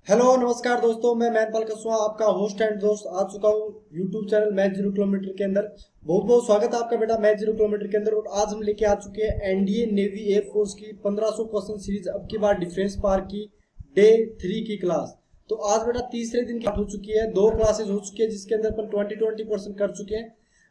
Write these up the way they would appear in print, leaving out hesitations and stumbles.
Hello नमस्कार दोस्तों, मैं मैनपाल कसवा आपका होस्ट एंड दोस्त आ चुका हूँ यूट्यूब चैनल मैथ 0 किलोमीटर के अंदर। बहुत बहुत स्वागत है आपका बेटा मैथ 0 किलोमीटर के अंदर। और आज हम लेके आ चुके हैं एनडीए नेवी एयरफोर्स की 1500 क्वेश्चन सीरीज, अब की बार डिफेंस पार की डे 3 की क्लास। तो आज बेटा तीसरे दिन की हो चुकी है, 2 क्लासेस हो चुकी है जिसके अंदर अपन 20% कर चुके हैं।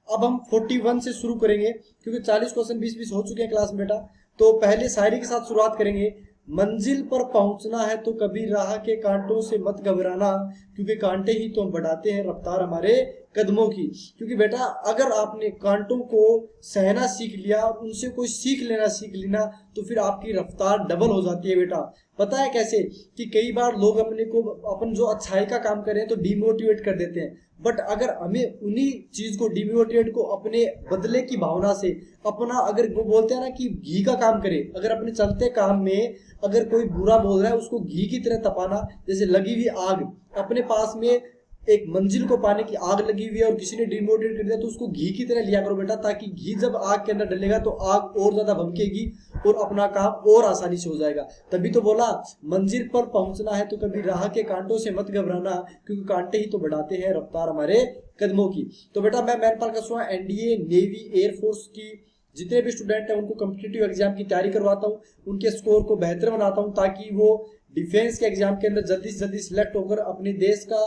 अब हम 41 से शुरू करेंगे क्योंकि 40 क्वेश्चन 20-20 हो चुके हैं क्लास में बेटा। तो पहले शायरी के साथ शुरुआत करेंगे। मंजिल पर पहुंचना है तो कभी राह के कांटों से मत घबराना, क्योंकि कांटे ही तो बढ़ाते हैं रफ्तार हमारे कदमों की। क्योंकि बेटा अगर आपने कांटों को सहना सीख लिया और उनसे कोई सीख लेना सीख लेना तो फिर आपकी रफ्तार डबल हो जाती है बेटा। पता है कैसे? कि कई बार लोग अपने को अपन जो अच्छाई का काम करें तो डिमोटिवेट कर देते हैं, बट अगर हमें उन्हीं चीज को डिमोटिवेट को अपने बदले की भावना से अपना, अगर वो बोलते हैं ना कि घी का काम करे, अगर अपने चलते काम में अगर कोई बुरा बोल रहा है उसको घी की तरह तपाना। जैसे लगी हुई आग, अपने पास में एक मंजिल को पाने की आग लगी हुई है और किसी ने डिमोटिवेट कर दिया तो उसको घी की तरह लिया करो बेटा, ताकि घी जब आग के अंदर डलेगा तो आग और ज्यादा भभकेगी और अपना काम और आसानी से हो जाएगा। तभी तो बोला मंजिल पर पहुंचना है तो कभी राह के कांटों से मत घबराना, क्योंकि कांटे ही तो बढ़ाते हैं रफ्तार हमारे कदमों की। तो बेटा मैं मैनपाल कसवा एनडीए नेवी एयरफोर्स की जितने भी स्टूडेंट हैं उनको कम्पिटिटिव एग्जाम की तैयारी करवाता हूँ, उनके स्कोर को बेहतर बनाता हूँ ताकि वो डिफेंस के एग्जाम के अंदर जल्दी से जल्दी सिलेक्ट होकर अपने देश का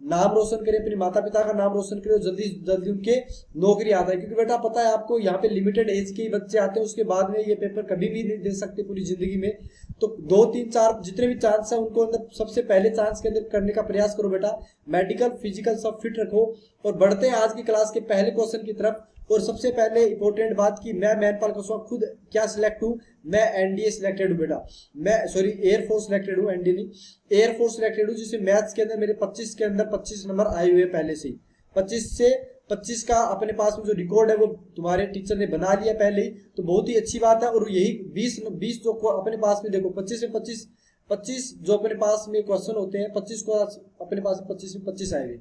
नाम रोशन करे, अपने माता पिता का नाम रोशन करे और जल्दी जल्दी उनके नौकरी आता है। क्योंकि बेटा पता है आपको, यहाँ पे लिमिटेड एज के ही बच्चे आते हैं, उसके बाद में ये पेपर कभी भी नहीं दे सकते पूरी जिंदगी में। तो 2 3 4 जितने भी चांस है उनको अंदर सबसे पहले चांस के अंदर करने का प्रयास करो बेटा। मेडिकल फिजिकल सब फिट रखो। और बढ़ते हैं आज की क्लास के पहले क्वेश्चन की तरफ। और सबसे पहले इंपॉर्टेंट बात की मैं मैनपाल कसवा खुद क्या सिलेक्ट हूँ, मैं एनडीए सिलेक्टेड हूँ बेटा। मैं सॉरी एयरफोर्स सिलेक्टेड हूँ, एनडीए नहीं एयरफोर्स सिलेक्टेड हूँ। जिससे मैथ्स के अंदर मेरे 25 के अंदर 25 नंबर आए हुए पहले से ही। 25 से 25 का अपने पास में जो रिकॉर्ड है वो तुम्हारे टीचर ने बना लिया पहले ही, तो बहुत ही अच्छी बात है। और यही 20 जो अपने पास में देखो 25 में 25 जो अपने पास में क्वेश्चन होते हैं 25 को अपने पास 25 में 25 आए हुए।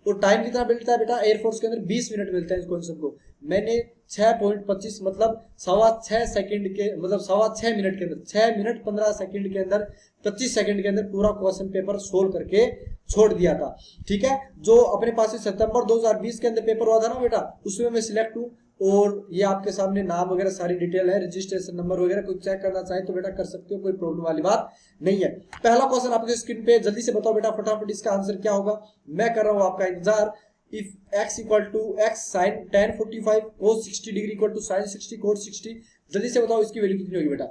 और टाइम कितना मिलता है बेटा एयरफोर्स के अंदर? 20 मिनट मिलता है इस क्वेश्चन को। मैंने 6.25 मतलब 6.25 सेकंड के मतलब 6.25 मिनट के अंदर 6 मिनट 15 सेकंड के अंदर 25 सेकंड के अंदर पूरा क्वेश्चन पेपर सोल्व करके छोड़ दिया था। ठीक है, जो अपने पास से सितंबर 2020 के अंदर पेपर हुआ था ना बेटा, उसमें मैं सिलेक्ट हूँ। और ये आपके सामने नाम वगैरह सारी डिटेल है, रजिस्ट्रेशन नंबर वगैरह कुछ चेक करना चाहे तो बेटा कर सकते हो, कोई प्रॉब्लम वाली बात नहीं है। पहला क्वेश्चन आपके स्क्रीन पे, जल्दी से बताओ बेटा फटाफट इसका आंसर क्या होगा। मैं कर रहा हूं आपका इंतजार। If x equal to x sin tan 45 cos 60 degree equal to sin 60 cos 60, जल्दी से बताओ इसकी वैल्यू कितनी होगी बेटा।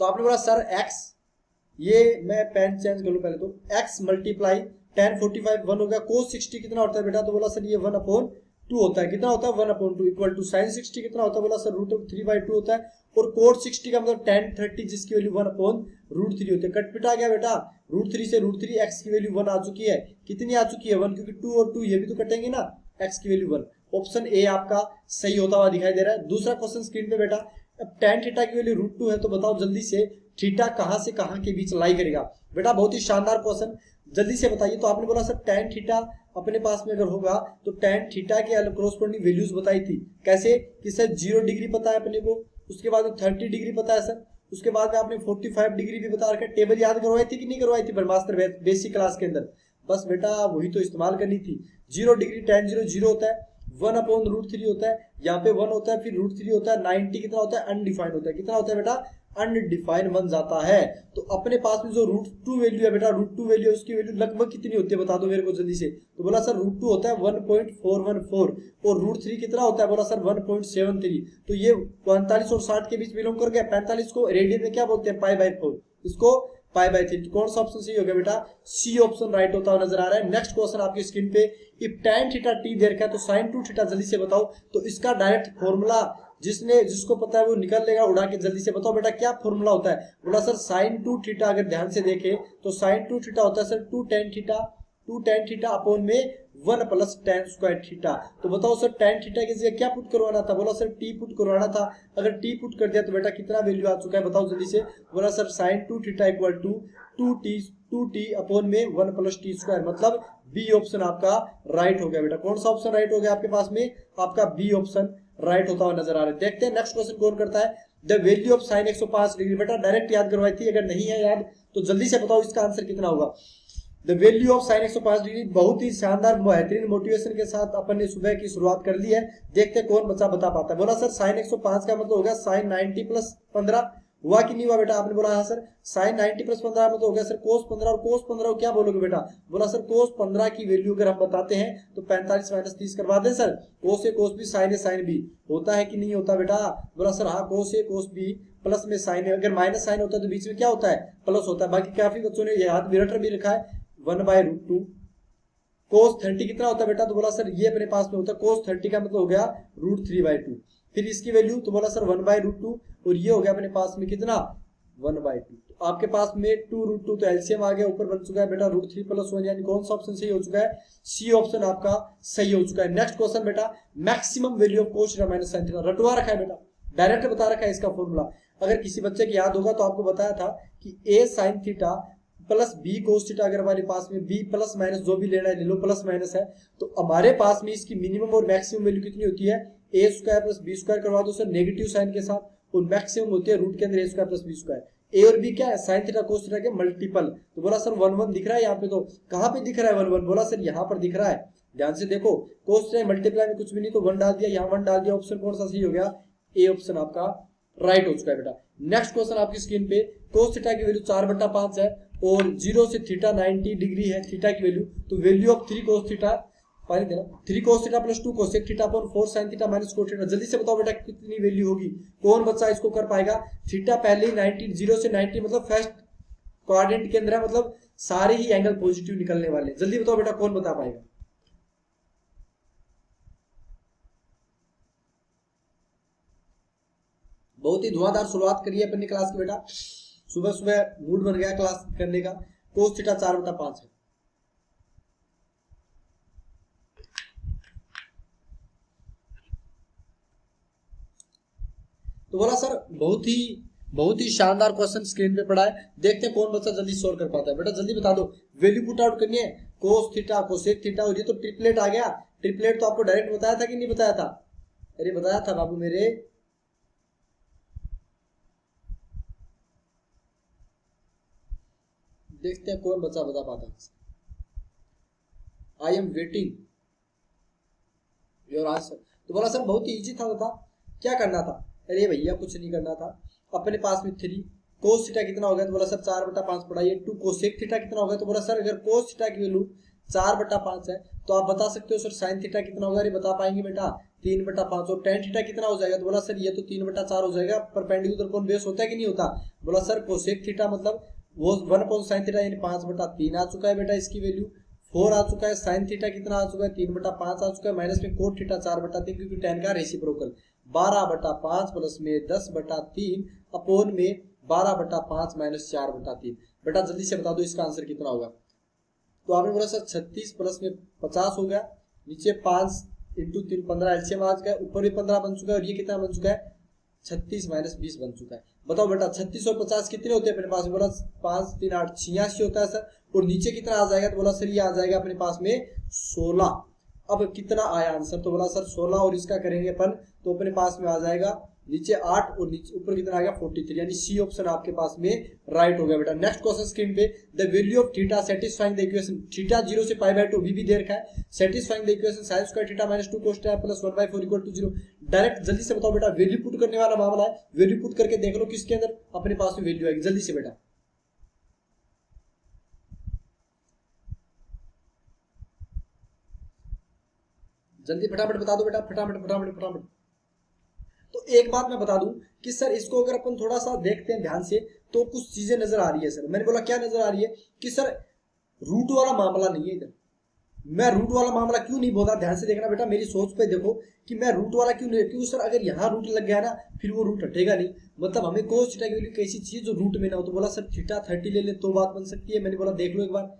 तो आपने बोला सर x, ये मैं पेन चेंज कर लूं पहले, तो x मल्टीप्लाई tan 45 1 हो गया, cos 60 कितना होता है बेटा? तो बोला सर ये 1/2 होता है। कितना होता है? 1/2 इक्वल टू sin 60 कितना होता है? बोला सर √3/2 होता है। और cos 60 का मतलब tan 30 जिसकी वैल्यू 1/√3 होती है। कट पिटा गया बेटा, √3 से √3 x की वैल्यू 1 आ चुकी है। कितनी आ चुकी है? 1, क्योंकि 2 और 2 ये भी तो कटेंगे ना, x की वैल्यू 1। ऑप्शन ए आपका सही होता हुआ दिखाई दे रहा है। दूसरा क्वेश्चन स्क्रीन पे बेटा, अब tan थीटा की वैल्यू √2 है, तो बताओ जल्दी से थीटा कहां से कहां के बीच लाई करेगा बेटा। बहुत ही शानदार क्वेश्चन, जल्दी से बताइए। तो आपने बोला सर tan थीटा अपने पास में अगर होगा तो tan थीटा के कोरोस्पोंडिंग वैल्यूज बताई थी। कैसे? कि सर 0 डिग्री पता है अपने को, उसके बाद 30 डिग्री पता है सर, उसके बाद में आपने 45 डिग्री भी बता रखा है। टेबल याद करवाई थी कि नहीं करवाई थी ब्रह्मास्त्र बेसिक क्लास के अंदर? बस बेटा वही तो इस्तेमाल करनी थी। 0 डिग्री tan 0 0 होता है, 1/√3 होता है, यहाँ पे 1 होता है, फिर √3 होता है, 90 कितना होता है? अनडिफाइंड होता है। कितना होता है बेटा? अनडिफाइंड बन जाता है। तो अपने पास में जो √2 वैल्यू है बेटा, √2 वैल्यू उसकी वैल्यू लगभग कितनी होती है बता दो मेरे को जल्दी से। तो बोला सर √2 होता है 1.414 और √3 कितना होता है? बोला सर 1.73। तो ये 45 और 60 के बीच बिलोंग कर गया। 45 को रेडियन में क्या बोलते हैं? π/4, इसको π/3। कौन सा ऑप्शन सही हो गया बेटा? सी ऑप्शन राइट होता हुआ नजर आ रहा है। नेक्स्ट क्वेश्चन आपकी स्क्रीन पे, इफ tan थीटा t दे रखा है तो sin 2 थीटा जल्दी से बताओ। तो इसका डायरेक्ट फॉर्मूला जिसको पता है वो निकल लेगा उड़ा के। जल्दी से बताओ बेटा क्या फॉर्मूला होता है। बोला सर sin 2 थीटा, अगर ध्यान से देखे तो sin 2 थीटा होता है सर 2 tan थीटा अपॉन में 1 प्लस tan स्क्वायर थीटा। तो बताओ सर tan थीटा की जगह क्या पुट करवाना था? बोला सर t पुट करवाना था। अगर t पुट कर दिया तो बेटा कितना वैल्यू आ चुका है बताओ जल्दी से। बोला sir sin 2 theta equal to 2t upon में 1 प्लस t स्क्वायर, मतलब बी ऑप्शन आपका राइट हो गया बेटा। कौन सा ऑप्शन राइट हो गया आपके पास में? आपका बी ऑप्शन राइट होता हुआ नजर आ रहा है। देखते हैं नेक्स्ट क्वेश्चन कौन करता है। The value of sine 105 degree. बेटा डायरेक्ट याद करवाई थी, अगर नहीं है याद तो जल्दी से बताओ इसका आंसर कितना होगा। The value of sine 105 degree. बहुत ही शानदार बेहतरीन मोटिवेशन के साथ अपन ने सुबह की शुरुआत कर ली है। देखते हैं कौन बच्चा बता पाता है। बोला सर साइन 105 का मतलब हो गया साइन 90 प्लस 15। हुआ कि नहीं हुआ बेटा? आपने बोला हाँ सर साइन 90 प्लस 15 मतलब हो गया सर कोस 15। और कोस 15 को क्या बोलोगे बेटा? बोला सर कोस 15 की वैल्यू अगर हम बताते हैं तो 45 माइनस 30 करवा दें सर। कोस ए कोस बी साइन ए साइन बी होता है कि नहीं होता बेटा? बोला सर हाँ कोस ए कोस बी प्लस में साइन ए। अगर माइनस साइन होता है तो बीच में क्या होता है? प्लस होता है। बाकी काफी बच्चों ने याद मिरटर भी रखा है 1/√2। कोस 30 कितना होता है बेटा? तो बोला सर ये अपने पास में होता है कोस 30 का मतलब हो गया √3/2। फिर इसकी वैल्यू तो बोला सर 1/√2 और ये हो गया अपने पास में कितना 1/2। तो आपके पास में 2√2 तो एलसीएम आ गया, ऊपर बन चुका है बेटा √3 + 1। यानी कौन सा ऑप्शन सही हो चुका है? सी ऑप्शन आपका सही हो चुका है। नेक्स्ट क्वेश्चन बेटा maximum value of cos theta minus sine theta रटवा रखा है बेटा, डायरेक्ट बता रखा है इसका फॉर्मूला। अगर किसी बच्चे को याद होगा तो आपको बताया था कि a sine theta plus b cos theta, अगर हमारे पास में b प्लस माइनस जो भी लेना है ले लो, प्लस माइनस है तो हमारे पास में इसकी मिनिमम और मैक्सिमम वैल्यू कितनी होती है? a² प्लस b² करवा दो सर नेगेटिव साइन के साथ, और मैक्सिमम होती है रूट के अंदर a² प्लस b²। a और b क्या है? साइन थीटा कोस थीटा के मल्टीपल। तो बोला सर 1 1 दिख रहा है यहाँ पे, तो कहाँ पे दिख रहा है 1 1? बोला सर यहाँ पर दिख रहा है, ध्यान से देखो। कोस थीटा मल्टीप्लाई में कुछ भी नहीं तो 1 डाल दिया, यहाँ 1 डाल दिया। ऑप्शन कौन सा सही हो गया? ए ऑप्शन आपका राइट हो चुका है बेटा। नेक्स्ट क्वेश्चन आपकी स्क्रीन पे कोस थीटा की वैल्यू 4/5 है और 0 से थीटा 90 डिग्री है थीटा की वैल्यू। तो वैल्यू ऑफ 3 कोस थीटा पानी देना 3 cos theta plus 2 cosec theta upon 4 sine theta minus cos theta. जल्दी से बताओ बेटा कितनी वैल्यू होगी? कौन बच्चा इसको कर पाएगा? थीटा पहले ही 90 0 से 90 मतलब फर्स्ट क्वाड्रेंट के अंदर है, मतलब सारे ही एंगल पॉजिटिव निकलने वाले। जल्दी बताओ बेटा कौन बता पाएगा? बहुत ही धुआंधार शुरुआत करी है अपनी क्लास की बेटा, सुबह सुबह मूड बन गया क्लास करने का। कोस थीटा 4/5 है। तो बोला सर बहुत ही शानदार क्वेश्चन स्क्रीन पे पड़ा है। देखते हैं कौन बच्चा जल्दी सोल्व कर पाता है। बेटा जल्दी बता दो, वैल्यू पुट आउट करनी है। कोस थीटा कोसेक थीटा और ये तो ट्रिपलेट आ गया। ट्रिपलेट तो आपको डायरेक्ट बताया था कि नहीं बताया था? अरे बताया था बाबू मेरे। देखते हैं कौन बच्चा बता पाता है। I am waiting your answer. तो बोला सर बहुत ही इजी था, बता क्या करना था? अरे भैया कुछ नहीं करना था। अपने पास में 3 कोस थीटा कितना हो गया? तो बोला सर 4/5 पढ़ाइए। 2 कोसेक थीटा कितना हो गया? तो बोला सर अगर कोस थीटा की वैल्यू 4/5 है तो आप बता सकते हो सर साइन थीटा कितना होगा? अरे बता पाएंगे बेटा 3/5। और टेन थीटा कितना हो जाएगा? तो बोला सर ये तो 3/4 हो जाएगा। परपेंडिकुलर कोण बेस होता है कि नहीं होता? बोला सर कोसेक थीटा मतलब वो 1 साइन थीटा यानी 5/3 आ चुका है बेटा इसकी वैल्यू। 4 आ चुका है। साइन थीटा कितना आ चुका है? 3/5 आ चुका है। माइनस में कोट थीटा 4/3 क्योंकि tan का रेसिप्रोकल 12/5 प्लस में 10/3 अपोन में 12/5 माइनस 4/3। बेटा जल्दी से बता दो इसका आंसर कितना होगा? तो आपने बोला सर 36 प्लस में 50 हो गया, नीचे 5 × 3 15 एलसीएम आ चुका है, ऊपर भी 15 बन चुका है और ये कितना बन चुका है? 36 माइनस 20 बन चुका है। बताओ बेटा 36 और 50 कितने होते हैं अपने पास? बोला 5 3 8 86 होता है सर। और नीचे कितना आ जाएगा? तो बोला सर ये आ जाएगा अपने पास में 16। अब कितना आया आंसर? तो बोला सर 16 और इसका करेंगे अपन तो अपने पास में आ जाएगा नीचे 8 और नीचे ऊपर कितना आ गया 43। यानी सी ऑप्शन आपके पास में राइट हो गया बेटा। नेक्स्ट क्वेश्चन स्क्रीन पे the value of theta satisfying the equation theta 0 से π/2 भी दे रखा है। Satisfying the equation sin square theta minus 2 cos theta plus 1/4 = 0। Direct जल्दी से बताओ बेटा, वैल्यू पुट करने वाला मामला है। वैल्यू पुट करके देख लो किसके अंदर अपने पास में वैल्यू आएगी। जल्दी से बेटा जल्दी फटाफट बता दो बेटा, फटाफट। तो एक बात मैं बता दूं कि सर इसको अगर अपन थोड़ा सा देखते हैं ध्यान से तो कुछ चीजें नजर आ रही है सर। मैंने बोला क्या नजर आ रही है? कि सर रूट वाला मामला नहीं है इधर। मैं रूट वाला मामला क्यों नहीं बोला? ध्यान से देखना बेटा, मेरी सोच पे देखो कि मैं रूट वाला क्यों नहीं, क्योंकि सर अगर यहाँ रूट लग गया ना फिर वो रूट हटेगा नहीं। मतलब हमें कोस थीटा की वैल्यू कैसी चीज जो रूट में ना हो। तो बोला सर थीटा 30 ले ले तो बात बन सकती है। मैंने बोला देख लो एक बार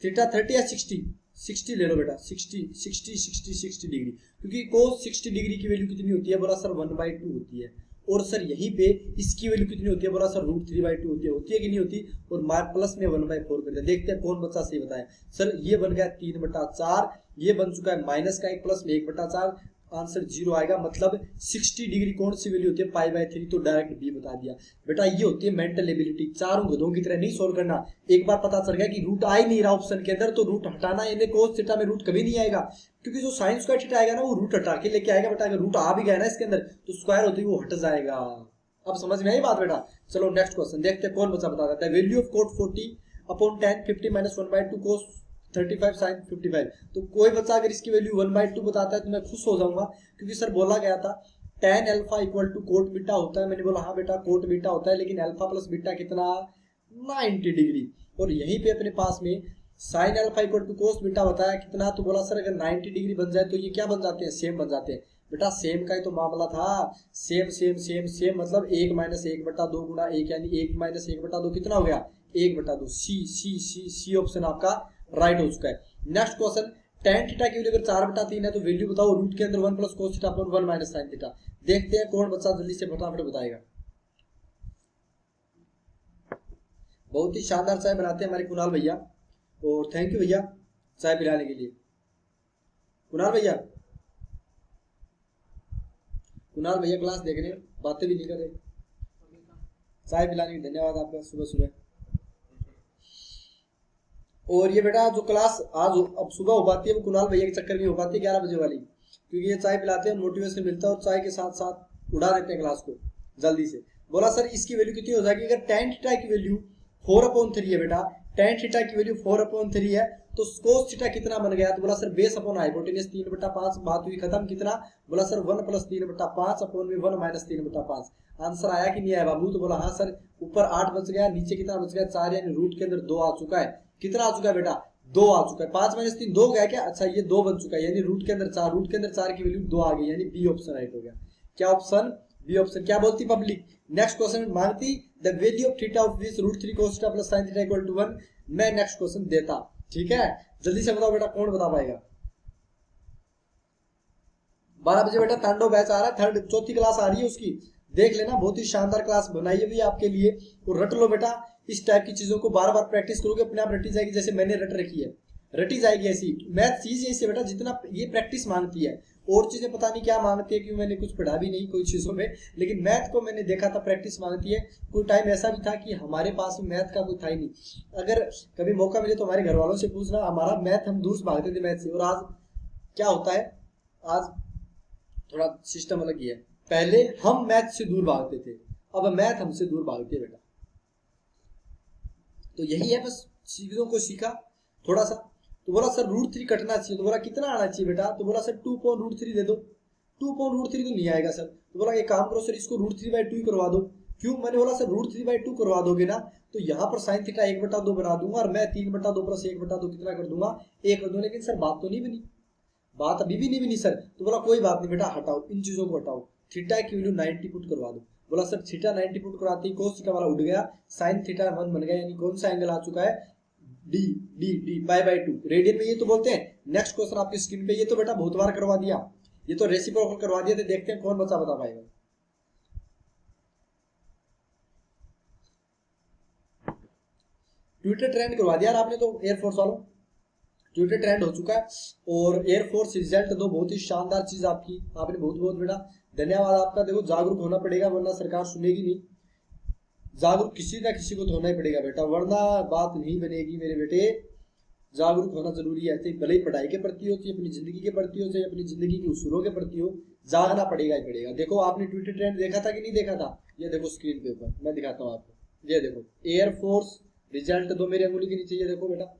थीटा 30 या 60 ले लो बेटा। 60 डिग्री, क्योंकि कोस 60 डिग्री की वैल्यू कितनी होती है? बोला सर 1/2 होती है। और सर यहीं पे इसकी वैल्यू कितनी होती है? बोला सर √3/2 होती है कि नहीं होती? और मार प्लस में 1/4 कर दिया। देखते हैं कौन बच्चा सही बताया। सर ये बन गया 3/4, ये बन चुका है माइनस का 1 प्लस में 1/4, आंसर 0 आएगा। मतलब 60 डिग्री कौन सी वैल्यू होती है, पाई/3, तो डायरेक्ट बी बता दिया बेटा। ये होती है मेंटल एबिलिटी। चारों गधों की तरह नहीं सोल्व करना। एक बार पता चल गया कि रूट आ ही नहीं रहा ऑप्शन के अंदर, तो रूट हटाना, यानी कोस थीटा में रूट कभी नहीं आएगा, क्योंकि जो साइन स्क्वायर थीटा आएगा ना वो रूट हटा के लेके आएगा बेटा। अगर रूट आ भी गया ना इसके अंदर तो स्क्वायर होती है वो हट जाएगा। अब समझ में आई बात बेटा। चलो नेक्स्ट क्वेश्चन देखते हैं कौन बच्चा बता देता है। Value of cot 40/10 50 - 1/2 cos 35 sin 55। तो कोई बच्चा अगर इसकी वैल्यू 1/2 बताता है तो मैं खुश हो जाऊंगा, क्योंकि सर बोला गया था tan alpha equal to cot beta होता है। मैंने बोला हाँ बेटा कोट बीटा होता है, लेकिन अल्फा प्लस बीटा कितना, 90 डिग्री। और यहीं पे अपने पास में sine alpha equal to cos beta बताया कितना, तो बोला सर अगर 90 डिग्री बन जाए तो ये क्या बन जाते हैं, सेम बन जाते हैं बेटा। सेम का ही तो मामला था। सेम सेम सेम सेम मतलब 1 - 1/2 गुना 1, यानी 1 - 1/2 कितना हो गया, 1/2। सी सी सी सी ऑप्शन आपका राइट हो चुका है। नेक्स्ट क्वेश्चन, tan थीटा की वैल्यू अगर 4/3 है तो वैल्यू बताओ रूट के अंदर 1 + cos theta upon 1 - sin theta. देखते हैं कौन बच्चा जल्दी से फटाफट बताएगा। बहुत ही शानदार चाय बनाते हैं हमारे कुणाल भैया, और थैंक यू भैया चाय पिलाने के लिए। कुणाल भैया, कुणाल भैया क्लास देख रहे हैं, बातें भी नहीं कर रहे, चाय पिलाने के धन्यवाद आपका सुबह सुबह। और ये बेटा जो क्लास आज अब सुबह हो पाती है वो कुणाल भैया के चक्कर में हो पाती है 11 बजे वाली, क्योंकि ये चाय पिलाते हैं, मोटिवेशन मिलता है, और चाय के साथ साथ उड़ा देते हैं क्लास को जल्दी से। बोला सर इसकी वैल्यू कितनी हो जाएगी, अगर tan थीटा की वैल्यू 4/3 है बेटा, tan थीटा की वैल्यू 4/3 है तो cos थीटा कितना बन गया, तो बोला सर बेस अपॉन हाइपोटेनस 3/5, बात हुई खत्म। कितना, बोला सर 1 + 3/5 अपॉन में 1 - 3/5। आंसर आया कि नहीं आया बाबू, तो बोला हाँ सर। ऊपर 8 बच गया, नीचे कितना बच गया, 4, यानी रूट के अंदर 2 आ चुका है। कितना आ चुका है बेटा, 2 आ चुका है। 5 - 3 2 गया क्या, अच्छा ये 2 बन चुका है, यानी रूट के अंदर 4, रूट के अंदर 4 की वैल्यू 2 आ गई, यानी बी ऑप्शन राइट हो गया। क्या ऑप्शन, बी ऑप्शन। क्या बोलती पब्लिक, नेक्स्ट क्वेश्चन मांगती the value of theta of which √3 cos theta + sin theta equal to 1। मैं नेक्स्ट क्वेश्चन देता, ठीक है। जल्दी से बताओ बेटा कौन बता पाएगा। 12 बजे बेटा तांडव बैच आ रहा है, थर्ड चौथी क्लास आ रही है उसकी, देख लेना, बहुत ही शानदार क्लास बनाई है भी आपके लिए। और रट लो बेटा, इस टाइप की चीजों को बार बार प्रैक्टिस करोगे अपने आप रटी जाएगी, जैसे मैंने रट रखी है, रटी जाएगी ऐसी। मैथ चीज ऐसी बेटा जितना ये प्रैक्टिस मांगती है, और चीजें पता नहीं क्या मांगती है, क्यों मैंने कुछ पढ़ा भी नहीं कोई चीजों में, लेकिन मैथ को मैंने देखा था प्रैक्टिस मांगती है। कोई टाइम ऐसा भी था कि हमारे पास में मैथ का कोई था ही नहीं। अगर कभी मौका मिले तो हमारे घर वालों से पूछना, हमारा मैथ, हम दूर से भागते थे मैथ से। और आज क्या होता है, आज थोड़ा सिस्टम अलग ही है। पहले हम मैथ से दूर भागते थे, अब मैथ हमसे दूर भागती है बेटा। तो यही है, बस चीजों को सीखा थोड़ा सा। तो बोला सर √3 कटना चाहिए, तो बोला कितना आना चाहिए बेटा, तो बोला सर 2/√3 दे दो। 2/√3 तो नहीं आएगा सर, तो बोला एक काम करो सर इसको √3/2 ही करवा दो। क्यों, मैंने बोला सर √3/2 करवा दोगे ना तो यहाँ पर साइन थीटा 1/2 बना दूंगा, और मैं 3/2 + 1/2 कितना कर दूंगा, 1 कर दूंगा। लेकिन सर बात तो नहीं बनी, बात अभी भी नहीं बनी सर। तो बोला कोई बात नहीं बेटा, हटाओ इन चीजों को, हटाओ। थीटा की वैल्यू 90 पुट करवा दो। बोला सर थीटा 90 पुट करवाते ही कोस थीटा वाला उड़ गया, साइन थीटा 1 बन गया, यानी कौन सा एंगल आ चुका है, डी डी डी π/2 रेडियन में, ये तो बोलते हैं। नेक्स्ट क्वेश्चन आपकी स्क्रीन पे, ये तो बेटा बहुत बार करवा दिया, ये तो रेसिप्रोकल करवा दिया। तो देखते हैं कौन बच्चा बता पाएगा। ट्विटर ट्रेंड करवा दिया आपने तो, एयरफोर्स वालों, ट्विटर ट्रेंड हो चुका है। और एयरफोर्स रिजल्ट दो, बहुत ही शानदार चीज आपकी, आपने बहुत बहुत बेटा धन्यवाद आपका। देखो जागरूक होना पड़ेगा, वरना सरकार सुनेगी नहीं। जागरूक किसी ना किसी को तो होना ही पड़ेगा बेटा, वरना बात नहीं बनेगी मेरे बेटे। जागरूक होना जरूरी है, भले ही पढ़ाई के प्रति हो, चाहे अपनी जिंदगी के प्रति हो, चाहे अपनी जिंदगी के उसूलों के प्रति हो, जागना पड़ेगा ही पड़ेगा। देखो आपने ट्विटर ट्रेंड देखा था कि नहीं देखा था, ये देखो स्क्रीन पे ऊपर मैं दिखाता हूँ आपको, ये देखो एयरफोर्स रिजल्ट दो, मेरी अंगुली के नीचे ये देखो बेटा,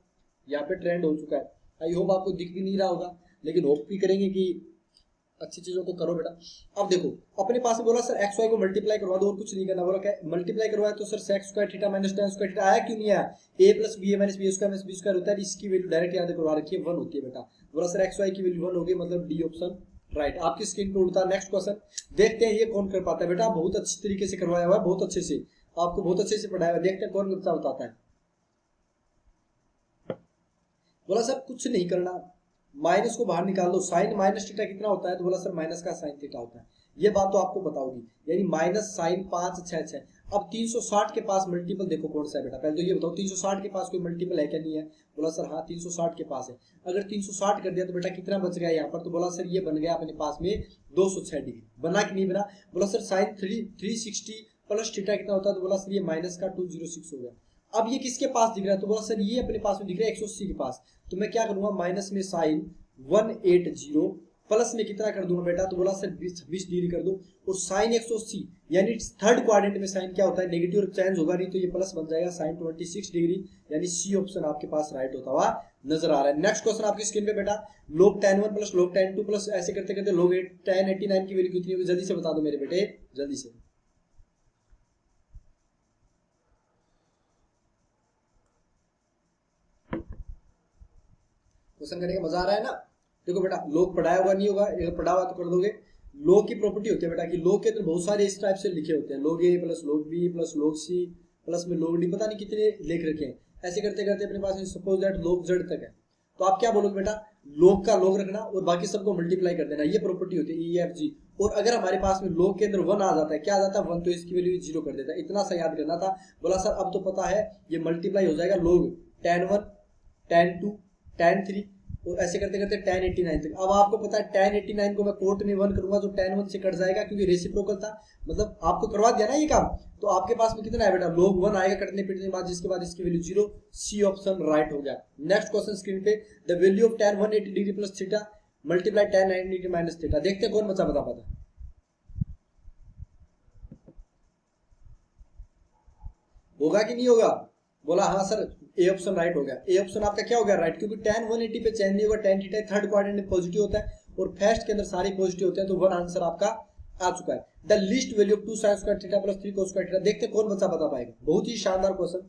यहाँ पे ट्रेंड हो चुका है। आई होप आपको दिख भी नहीं रहा होगा, लेकिन होप भी करेंगे कि अच्छी चीजों को करो बेटा। अब देखो अपने पास बोला सर एक्स वाई को मल्टीप्लाई करवा दो, और कुछ नहीं करना। बोला क्या मल्टीप्लाई करवाया, तो sir sec square theta - tan square theta आया, क्यों नहीं आया, a + b - b square - b square होता है, इसकी वैल्यू डायरेक्ट याद करवा रखी है 1 होती है बेटा। बोला सर एक्स वाई की वैल्यू 1 होगी, मतलब डी ऑप्शन राइट आपकी स्क्रीन पे उड़ता। नेक्स्ट क्वेश्चन देखते हैं ये कौन कर पाता है बेटा, बहुत अच्छी तरीके से करवाया हुआ है, बहुत अच्छे से आपको बहुत अच्छे से पढ़ाया हुआ, देखते हैं कौन बच्चा बताता है। बोला सर कुछ नहीं करना, माइनस को बाहर निकाल दो, साइन माइनस थीटा कितना होता है, तो बोला सर माइनस का साइन थीटा होता है। ये बात तो आपको बताओगी, यानी माइनस साइन 5 6 6। अब 360 के पास मल्टीपल देखो कौन सा है बेटा, पहले तो ये बताओ 360 के पास कोई मल्टीपल है क्या, नहीं है। बोला सर हाँ 360 के पास है। अगर 360 कर दिया तो बेटा कितना बच गया यहाँ पर, तो बोला सर ये बन गया अपने पास में 206 डिग्री। बना कि नहीं बना। बोला सर साइन 360 प्लस थीटा कितना होता है, तो बोला सर ये माइनस का 206 हो गया। अब ये किसके पास दिख रहा है, तो बोला सर ये अपने पास में दिख रहा है 180 के पास। तो मैं क्या करूंगा, माइनस में साइन 180 प्लस में कितना कर दूंगा बेटा, तो बोला सर 26 डिग्री कर दो। और साइन 180 यानी थर्ड क्वाड्रेंट में साइन क्या होता है, नेगेटिव और चेंज होगा नहीं, तो ये प्लस बन जाएगा साइन 26 डिग्री। यानी सी ऑप्शन आपके पास राइट होता हुआ नजर आ रहा है। नेक्स्ट क्वेश्चन आपकी स्क्रीन पे बेटा, log tan 1 plus log tan 2 plus ऐसे करते करते log tan 89 की वैल्यू कितनी होगी, जल्दी से बता दो मेरे बेटे, जल्दी से। क्वेश्चन करने का मजा आ रहा है ना। देखो बेटा लोग पढ़ाया हुआ नहीं होगा, अगर पढ़ा हुआ तो कर दोगे। लोग की प्रॉपर्टी होती है बेटा कि लोग के अंदर बहुत सारे इस टाइप से लिखे होते हैं, लोग ए प्लस लोग बी प्लस लोग सी प्लस में लोग डी, पता नहीं कितने लिख रखे हैं। ऐसे करते करते अपने पास सपोज दैट लोग जेड तक है, तो आप क्या बोलोगे बेटा, लोग का लोग रखना और बाकी सबको मल्टीप्लाई कर देना, ये प्रॉपर्टी होती है ई एफ जी। और अगर हमारे पास में लोग के अंदर 1 आ जाता है, क्या आ जाता है 1, तो इसकी वैल्यू 0 कर देता है। इतना सा याद करना था। बोला सर अब तो पता है ये मल्टीप्लाई हो जाएगा लोग tan 1 tan 2 tan 3 और ऐसे करते करते tan 89 तक। अब आपको पता है tan 89 को मैं कोट में 1 करूंगा तो tan 1 से कट जाएगा क्योंकि रेसिप्रोकल था, मतलब आपको करवा दिया ना ये काम। तो आपके पास में कितना है बेटा, log 1 आएगा कटने पिटने बाद, जिसके बाद इसकी वैल्यू 0। सी ऑप्शन राइट हो गया। नेक्स्ट क्वेश्चन स्क्रीन पे, the value of tan 180 degree plus theta multiply tan 90 degree minus theta. देखते हैं कौन बच्चा बता पाता। होगा कि नहीं होगा। बोला हाँ सर ए ऑप्शन राइट हो गया। ए ऑप्शन आपका क्या हो गया राइट, क्योंकि tan 180 पे चेंज नहीं होगा, tan थीटा थर्ड क्वाड्रेंट में पॉजिटिव होता है और फर्स्ट के अंदर सारे पॉजिटिव होते हैं, तो 1 आंसर आपका आ चुका है। The least value of 2 sin square theta plus 3 cos square theta. देखते कौन बच्चा बता पाएगा। बहुत ही शानदार क्वेश्चन।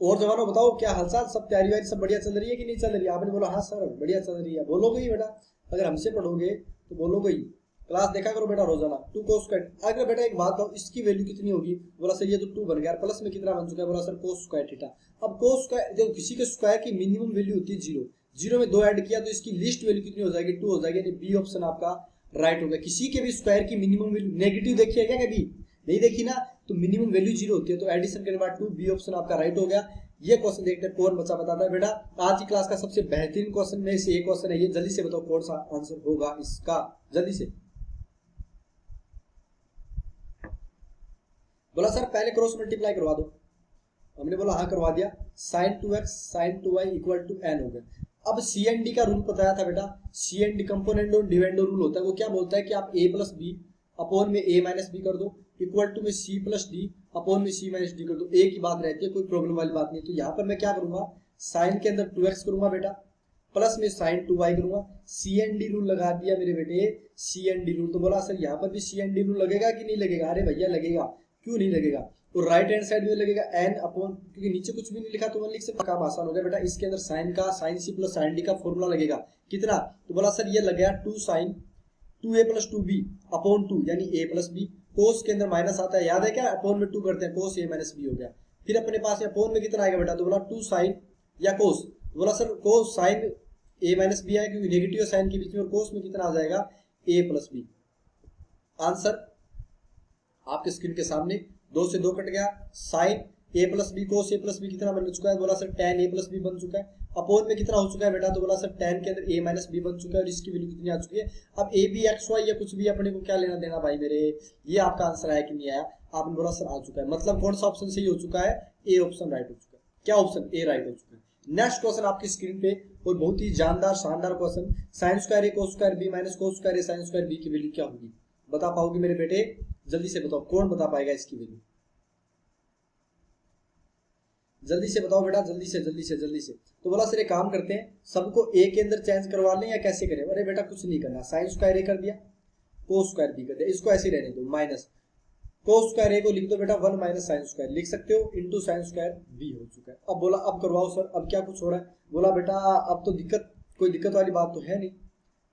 और जवानों बताओ क्या हालचाल, सब तैयारी वारी सब बढ़िया चल रही है कि नहीं चल रही है। आपने बोला हाँ सर बढ़िया चल रही है, बोलोगे ही बेटा, अगर हमसे पढ़ोगे तो बोलोगे ही। क्लास देखा करो बेटा रोजाना। 2 cos स्क्वायर, अगर बेटा एक बात बताओ इसकी वैल्यू कितनी होगी, बोला सर ये तो 2 बन गया, प्लस में कितना बन चुका है, बोला सर cos स्क्वायर थीटा। अब cos स्क्वायर देखो किसी के स्क्वायर की मिनिमम वैल्यू होती है 0, 0 में 2 ऐड किया तो इसकी लिस्ट वैल्यू कितनी हो जाएगी, 2 हो जाएगी। यानी बी ऑप्शन आपका राइट हो गया। किसी के भी स्क्वायर की मिनिमम वैल्यू नेगेटिव देखी है क्या कभी, नहीं देखी ना, तो मिनिमम वैल्यू 0 होती है, तो एडिशन करने के बाद 2, बी ऑप्शन आपका राइट हो गया। ये क्वेश्चन देखते हैं कौन बच्चा बताता है बेटा। आज की क्लास का सबसे बेहतरीन क्वेश्चन में से एक क्वेश्चन है ये, जल्दी से बताओ कौन सा आंसर होगा इसका, जल्दी से। बोला सर पहले क्रॉस मल्टीप्लाई करवा दो, हमने बोला हाँ करवा दिया। sin 2x sin 2y equal to n हो गया। अब सी एन डी का रूल बताया था बेटा, सी एन डी कंपोनेंट और डिविडेंड रूल होता है। वो क्या बोलता है कि आप a प्लस बी अपॉन में a माइनस बी कर दो इक्वल टू में c प्लस डी अपॉन में c माइनस डी कर दो। एक ही बात रहती है, कोई प्रॉब्लम वाली बात नहीं। तो यहाँ पर मैं क्या करूंगा, साइन के अंदर 2x करूंगा बेटा, प्लस में sin 2y करूंगा। सी एन डी रूल लगा दिया मेरे बेटे, सी एन डी रूल। तो बोला सर यहाँ पर भी सी एन डी रूल लगेगा कि नहीं लगेगा, अरे भैया लगेगा, क्यों नहीं लगेगा। और राइट हैंड साइड में लगेगा n अपॉन, क्योंकि नीचे कुछ भी नहीं लिखा तो 1 लिख सकते, काम आसान हो गया बेटा। इसके अंदर साइन का sine C plus sine D का फॉर्मूला लगेगा कितना, तो बोला सर ये लग गया 2 sin 2a plus 2b upon 2 यानी a प्लस b। कोस के अंदर माइनस आता है, याद है क्या, अपॉन में 2 करते हैं, कोस a माइनस b हो गया। फिर अपने पास अपॉन में कितना आएगा बेटा, तो बोला 2 sin या कोस, तो बोला sir cos sign a minus b है क्योंकि नेगेटिव साइन के बीच में, कोस में कितना आ जाएगा a प्लस b। आंसर आपके स्क्रीन के सामने, 2 से 2 कट गया। Sine a plus B cos a plus B कितना बन चुका है, बोला sir tan a plus B बन चुका है। अपॉन में कितना हो चुका है बेटा, तो बोला सर tan के अंदर a माइनस बी बन चुका है और इसकी वैल्यू कितनी आ चुकी है। अब a b x y या कुछ भी अपने को क्या लेना देना भाई मेरे, ये आपका आंसर आया कि नहीं आया। आपने बोला सर आ चुका है, मतलब कौन सा ऑप्शन सही हो चुका है, ए ऑप्शन राइट हो चुका है। क्या ऑप्शन ए राइट हो चुका है। नेक्स्ट क्वेश्चन आपकी स्क्रीन पे, और बहुत ही जानदार शानदार question, sine square A cos square B minus cos square A sine square B की वैल्यू क्या होगी, बता पाओगे मेरे बेटे, जल्दी से बताओ कौन बता पाएगा इसकी वैल्यू, जल्दी से बताओ बेटा, जल्दी से जल्दी से जल्दी से। तो बोला सर एक काम करते हैं, सबको ए के अंदर चेंज करवा लें या कैसे करें। अरे बेटा कुछ नहीं करना, साइन स्क्वायर ए कर दिया, कोस स्क्वायर बी कर दिया, इसको ऐसे ही रहने दो, माइनस कोस स्क्वायर ए को लिख दो बेटा 1 माइनस साइन स्क्वायर लिख सकते हो, इंटू साइन स्क्वायर बी हो चुका है। अब बोला अब करवाओ सर, अब क्या कुछ हो रहा है, बोला बेटा अब तो दिक्कत, कोई दिक्कत वाली बात तो है नहीं,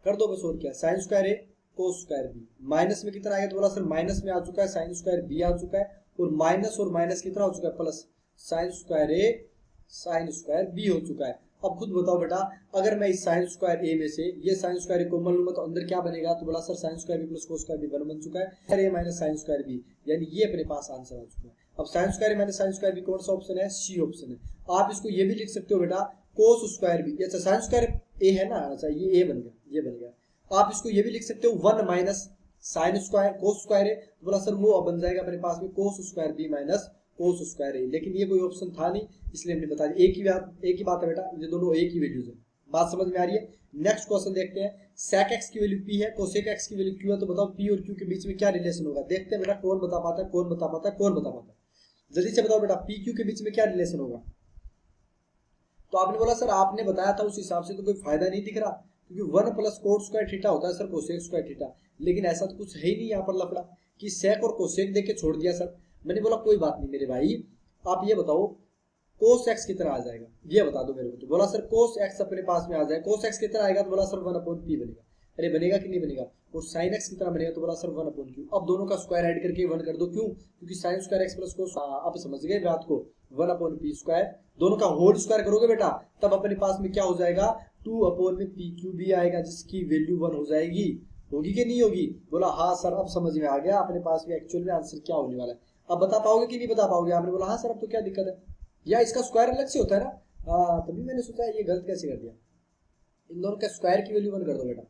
कर दो बस और क्या। Sign square A cos square B, minus में कितना आएगा, तो बोला सर माइनस में आ चुका है, साइन स्क्वायर बी आ चुका है, और माइनस कितना हो चुका है, plus sign square A sine square B हो चुका है। अब खुद बताओ बेटा, अगर मैं इस साइन स्क्वायर ए में से ये साइन स्क्वायर को मान लूंगा तो अंदर क्या बनेगा, तो बोला sir sine square B plus cos square B 1 बन चुका है, फिर A minus sine square B, यानी ये अपने पास आंसर आ चुका है। अब sine square minus sine square B कौन सा ऑप्शन है, सी ऑप्शन है। आप इसको ये भी लिख सकते हो बेटा कोस स्क्वायर बी, अच्छा साइन स्क्वायर ए है ना, अच्छा ये ए बन गया, ये बन गया। आप इसको ये भी लिख सकते हो 1 minus sine square cos square है, तो बोला सर वो अब बन जाएगा अपने पास में cos square B minus cos square A, लेकिन ये कोई ऑप्शन था नहीं इसलिए हमने बता दिया। एक ही बात है बेटा, ये दोनों एक ही वैल्यूज है, बात समझ में आ रही है। नेक्स्ट क्वेश्चन देखते हैं, sec x की वैल्यू p है, cosec x की वैल्यू q है, तो बताओ p और q के बीच में क्या रिलेशन होगा। देखते हैं बेटा कौन बता पाता है, कौन बता पाता है, कौन बता पाता है, जल्दी से बताओ बेटा p q के बीच में क्या रिलेशन होगा। तो आपने बोला सर आपने बताया था उस हिसाब से तो कोई फायदा नहीं दिख रहा, क्योंकि 1 प्लस कोट स्क्वायर थीटा होता है सर कोसेक स्क्वायर थीटा, लेकिन ऐसा तो कुछ है ही नहीं यहाँ पर लफड़ा कि सेक और कोसेक देके छोड़ दिया सर। मैंने बोला कोई बात नहीं मेरे भाई, आप ये बताओ कोस एक्स कितना आ जाएगा, ये बता दो मेरे को। तो बोला सर कोस एक्स अपने पास में आ जाए, कोस एक्स कितना आएगा, तो बोला सर 1/p बनेगा। अरे बनेगा कि नहीं बनेगा। और साइन एक्स कितना बनेगा, तो बोला सर 1/q। अब दोनों का स्क्वायर ऐड करके 1 कर दो, क्यों, क्योंकि sine square x plus cos, आप समझ गए बात को, 1/p स्क्वायर, दोनों का होल स्क्वायर करोगे बेटा तब अपने पास में क्या हो जाएगा, 2/pq भी आएगा, जिसकी वैल्यू 1 हो जाएगी। होगी कि नहीं होगी, बोला हाँ सर अब समझ में आ गया अपने पास में एक्चुअल में आंसर क्या होने वाला है। अब बता पाओगे कि नहीं बता पाओगे, आपने बोला हाँ सर अब तो क्या दिक्कत है, या इसका स्क्वायर अलग से होता है ना, हाँ तभी मैंने सोचा ये गलत कैसे कर दिया। इन दोनों के स्क्वायर की वैल्यू 1 कर दो बेटा,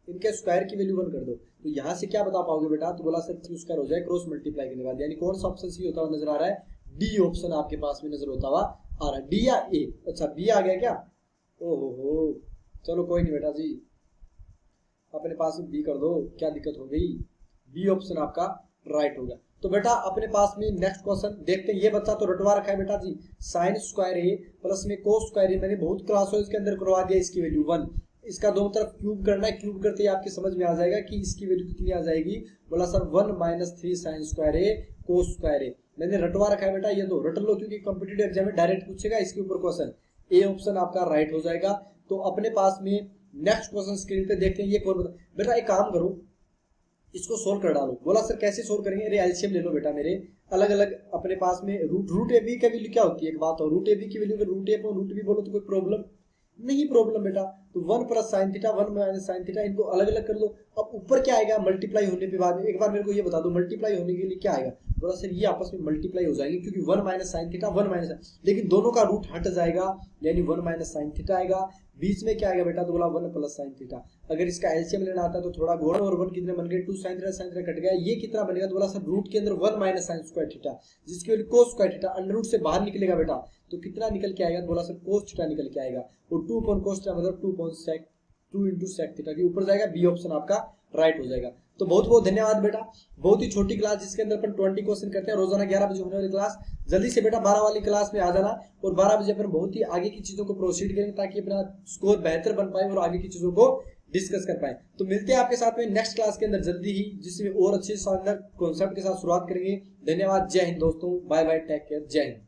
इनके स्क्वायर की वैल्यू 1 कर दो, तो यहाँ से क्या बता पाओगे बेटा, तो बोला सर क्यू स्क्वायर हो जाए क्रॉस मल्टीप्लाई करने के बाद, यानी कौन सा ऑप्शन सी होता हुआ नजर आ रहा है, डी ऑप्शन आपके पास में नजर होता हुआ आ रहा है। डी या ए, अच्छा बी आ गया क्या, ओहो चलो कोई नहीं बेटा जी, अपने पास में बी कर दो, क्या दिक्कत हो गई, बी ऑप्शन आपका राइट होगा। तो बेटा अपने पास में नेक्स्ट क्वेश्चन देखते हैं। ये बच्चा तो रटवा रखा है बेटा जी, साइन स्क्वायर ए प्लस में कोस स्क्वायर ए, मैंने बहुत क्लासों के अंदर करवा दिया, इसकी वैल्यू 1, इसका दोनों तरफ क्यूब करना है, क्यूब करते ही आपकी समझ में आ जाएगा कि इसकी वैल्यू कितनी आ जाएगी। बोला sir 1 - 3 sign square A cos square ए, मैंने रटवा रखा है बेटा, ये तो रट लो क्योंकि कॉम्पिटिटिव एग्जाम में डायरेक्ट पूछेगा इसके ऊपर क्वेश्चन। ए ऑप्शन आपका राइट हो जाएगा। तो अपने पास में नेक्स्ट क्वेश्चन स्क्रीन पे देखते हैं, ये कौन बता बेटा, एक काम करो इसको सोल्व कर डालो। बोला सर कैसे सोल्व करेंगे, अरे एलसीएम ले लो बेटा, मेरे अलग अलग अपने पास में रूट ए बी का वैल्यू क्या होती है, एक बात हो, रूट ए बी की वैल्यू रूट ए को रूट बी बोलो तो कोई प्रॉब्लम नहीं, प्रॉब्लम बेटा। तो 1 + sin थीटा 1 - sin थीटा, इनको अलग अलग कर लो। अब ऊपर क्या आएगा, मल्टीप्लाई होने के बाद में एक बार मेरे को ये बता दो मल्टीप्लाई होने के लिए क्या आएगा। बोला सर ये आपस में मल्टीप्लाई हो जाएंगे, क्योंकि 1 - sin थीटा 1 - लेकिन दोनों का रूट हट जाएगा, यानी 1 - sin थीटा आएगा। बीच में क्या आएगा बेटा, तो बोला 1 + sin थीटा। अगर इसका एलसीएम लेना आता है तो थोड़ा घोड़, और 1 कितने बन गए 2 sin थीटा कट गया, ये कितना बनेगा, तो बोला सर रूट के अंदर 1 - sin स्क्वायर थीटा, जिसकी value cos square theta, under root से बाहर निकलेगा बेटा, तो कितना निकल के आएगा, बोला सर cos थीटा निकल के आएगा। और 2/cos थीटा मतलब 2 × sec थीटा के ऊपर जाएगा, बी ऑप्शन आपका राइट हो जाएगा। तो बहुत बहुत धन्यवाद बेटा, बहुत ही छोटी क्लास जिसके अंदर अपन 20 क्वेश्चन करते हैं, रोजाना 11 बजे होने वाली क्लास। जल्दी से बेटा 12 वाली क्लास में आ जाना, और 12 बजे अपन बहुत ही आगे की चीजों को प्रोसीड करेंगे ताकि अपना स्कोर बेहतर बन पाए और आगे की चीजों को डिस्कस कर पाए। तो मिलते हैं आपके साथ में नेक्स्ट क्लास के अंदर जल्दी ही, जिसमें और अच्छे शानदार कॉन्सेप्ट के साथ शुरुआत करेंगे। धन्यवाद, जय हिंद दोस्तों, बाय बाय, टेक केयर, जय हिंद।